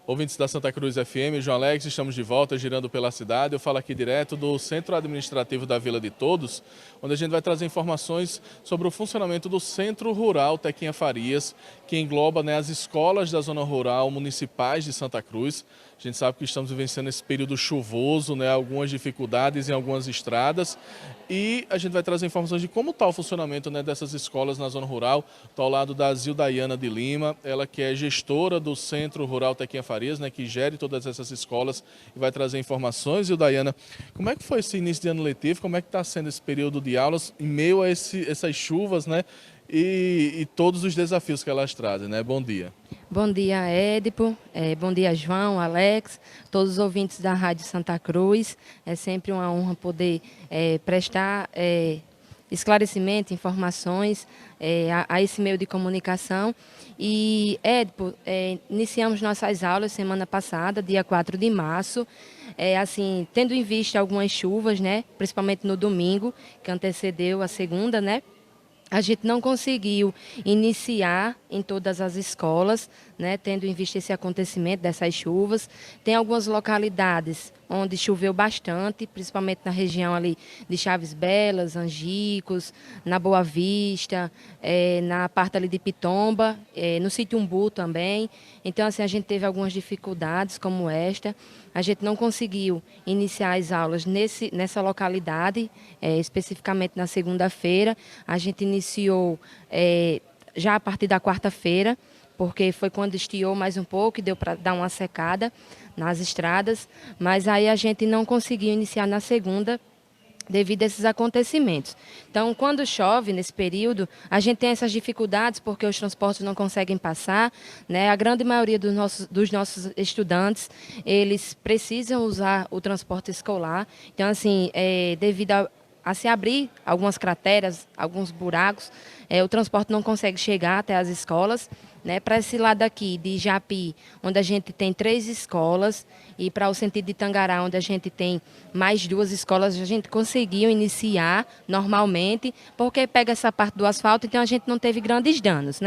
Ouvintes da Santa Cruz FM, João Alex, estamos de volta, girando pela cidade. Eu falo aqui direto do Centro Administrativo da Vila de Todos, onde a gente vai trazer informações sobre o funcionamento do Centro Rural Tequinha Farias, que engloba, as escolas da zona rural municipais de Santa Cruz. A gente sabe que estamos vivenciando esse período chuvoso, algumas dificuldades em algumas estradas. E a gente vai trazer informações de como está o funcionamento dessas escolas na zona rural. Estou ao lado da Zildaiana de Lima, ela que é gestora do Centro Rural Tequinha Farias, que gere todas essas escolas e vai trazer informações. Zildaiana, como é que foi esse início de ano letivo? Como é que está sendo esse período de aulas em meio a essas chuvas, e todos os desafios que elas trazem, Bom dia. Bom dia, Édipo. Bom dia, João, Alex, todos os ouvintes da Rádio Santa Cruz. É sempre uma honra poder prestar esclarecimento, informações a esse meio de comunicação. E, Édipo, iniciamos nossas aulas semana passada, dia 4 de março, tendo em vista algumas chuvas, principalmente no domingo, que antecedeu a segunda, A gente não conseguiu iniciar em todas as escolas, tendo em vista esse acontecimento dessas chuvas. Tem algumas localidades onde choveu bastante, principalmente na região ali de Chaves Belas, Angicos, na Boa Vista, na parte ali de Pitomba, no Sítio Umbu também. Então, a gente teve algumas dificuldades como esta. A gente não conseguiu iniciar as aulas nessa localidade, especificamente na segunda-feira. A gente iniciou já a partir da quarta-feira, porque foi quando estiou mais um pouco e deu para dar uma secada nas estradas, mas aí a gente não conseguiu iniciar na segunda devido a esses acontecimentos. Então, quando chove nesse período, a gente tem essas dificuldades porque os transportes não conseguem passar, A grande maioria dos nossos estudantes, eles precisam usar o transporte escolar. Então, devido a se abrir algumas crateras, alguns buracos, o transporte não consegue chegar até as escolas. Para esse lado aqui de Japi, onde a gente tem 3 escolas, e para o sentido de Tangará, onde a gente tem mais 2 escolas, a gente conseguiu iniciar normalmente, porque pega essa parte do asfalto, então a gente não teve grandes danos,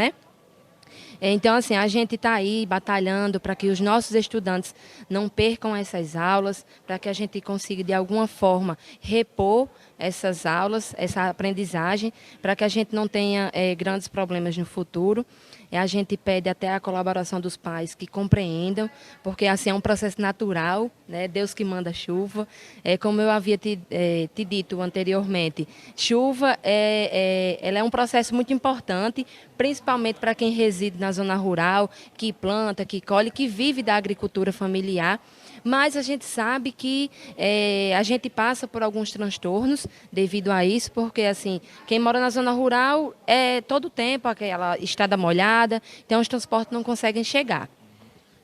Então, a gente está aí batalhando para que os nossos estudantes não percam essas aulas, para que a gente consiga, de alguma forma, repor essas aulas, essa aprendizagem, para que a gente não tenha grandes problemas no futuro. A gente pede até a colaboração dos pais que compreendam, porque é um processo natural, Deus que manda chuva. Como eu havia te dito anteriormente, chuva ela é um processo muito importante, principalmente para quem reside na zona rural, que planta, que colhe, que vive da agricultura familiar. Mas a gente sabe que a gente passa por alguns transtornos devido a isso, porque quem mora na zona rural todo o tempo aquela estrada molhada, então os transportes não conseguem chegar.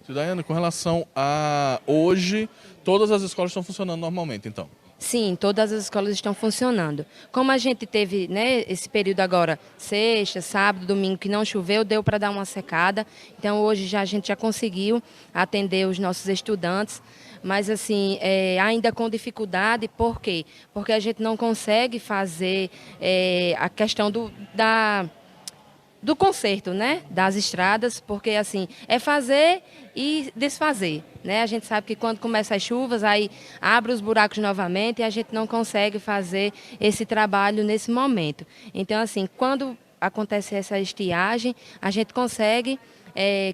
Zildaiana, com relação a hoje, todas as escolas estão funcionando normalmente, então? Sim, todas as escolas estão funcionando. Como a gente teve esse período agora, sexta, sábado, domingo, que não choveu, deu para dar uma secada. Então, hoje a gente já conseguiu atender os nossos estudantes, mas ainda com dificuldade. Por quê? Porque a gente não consegue fazer a questão do conserto, das estradas, porque é fazer e desfazer, A gente sabe que quando começam as chuvas, aí abre os buracos novamente e a gente não consegue fazer esse trabalho nesse momento. Então, quando acontece essa estiagem, a gente consegue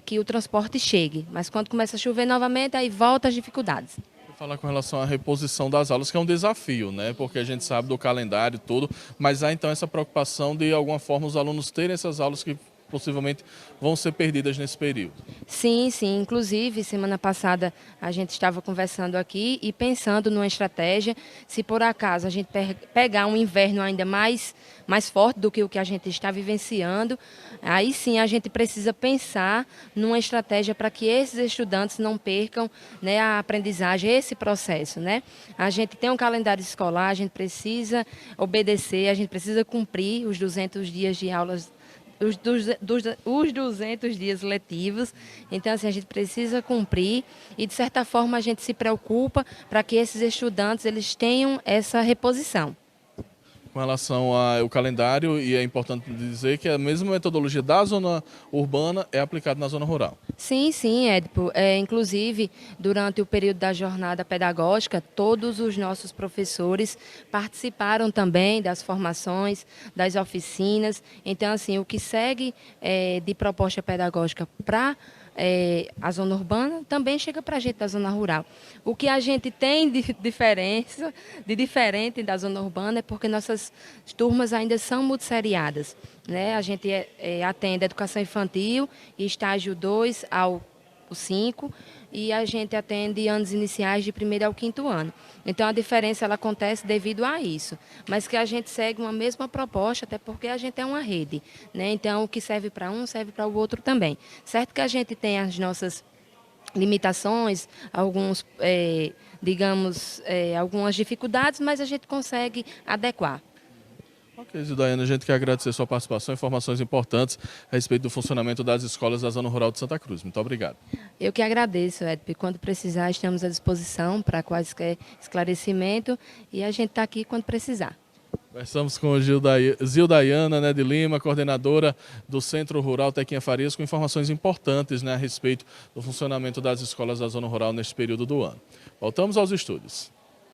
que o transporte chegue, mas quando começa a chover novamente, aí volta as dificuldades. Falar com relação à reposição das aulas, que é um desafio, Porque a gente sabe do calendário e tudo, mas há então essa preocupação de, alguma forma, os alunos terem essas aulas que possivelmente vão ser perdidas nesse período. Sim, sim. Inclusive, semana passada a gente estava conversando aqui e pensando numa estratégia, se por acaso a gente pegar um inverno ainda mais forte do que o que a gente está vivenciando, aí sim a gente precisa pensar numa estratégia para que esses estudantes não percam a aprendizagem, esse processo. A gente tem um calendário escolar, a gente precisa obedecer, a gente precisa cumprir os 200 dias de aulas, os 200 dias letivos. Então, a gente precisa cumprir e, de certa forma, a gente se preocupa para que esses estudantes eles tenham essa reposição. Com relação ao calendário, e é importante dizer que a mesma metodologia da zona urbana é aplicada na zona rural. Sim, sim, Édipo. Inclusive, durante o período da jornada pedagógica, todos os nossos professores participaram também das formações, das oficinas. Então, assim, o que segue de proposta pedagógica para a zona urbana também chega para a gente da zona rural. O que a gente tem de diferente da zona urbana é porque nossas turmas ainda são multisseriadas, né? A gente atende educação infantil e estágio 2 ao 5 e a gente atende anos iniciais de 1º ao 5º ano. Então a diferença ela acontece devido a isso, mas que a gente segue uma mesma proposta, até porque a gente é uma rede, né? Então o que serve para um serve para o outro também. Certo que a gente tem as nossas limitações, alguns, digamos, algumas dificuldades, mas a gente consegue adequar. Ok, Zildaiane, a gente quer agradecer sua participação, informações importantes a respeito do funcionamento das escolas da Zona Rural de Santa Cruz. Muito obrigado. Eu que agradeço, Edp. Quando precisar, estamos à disposição para quaisquer esclarecimento e a gente está aqui quando precisar. Conversamos com Zildaiane de Lima, coordenadora do Centro Rural Tequinha Farias, com informações importantes, né, a respeito do funcionamento das escolas da Zona Rural neste período do ano. Voltamos aos estúdios.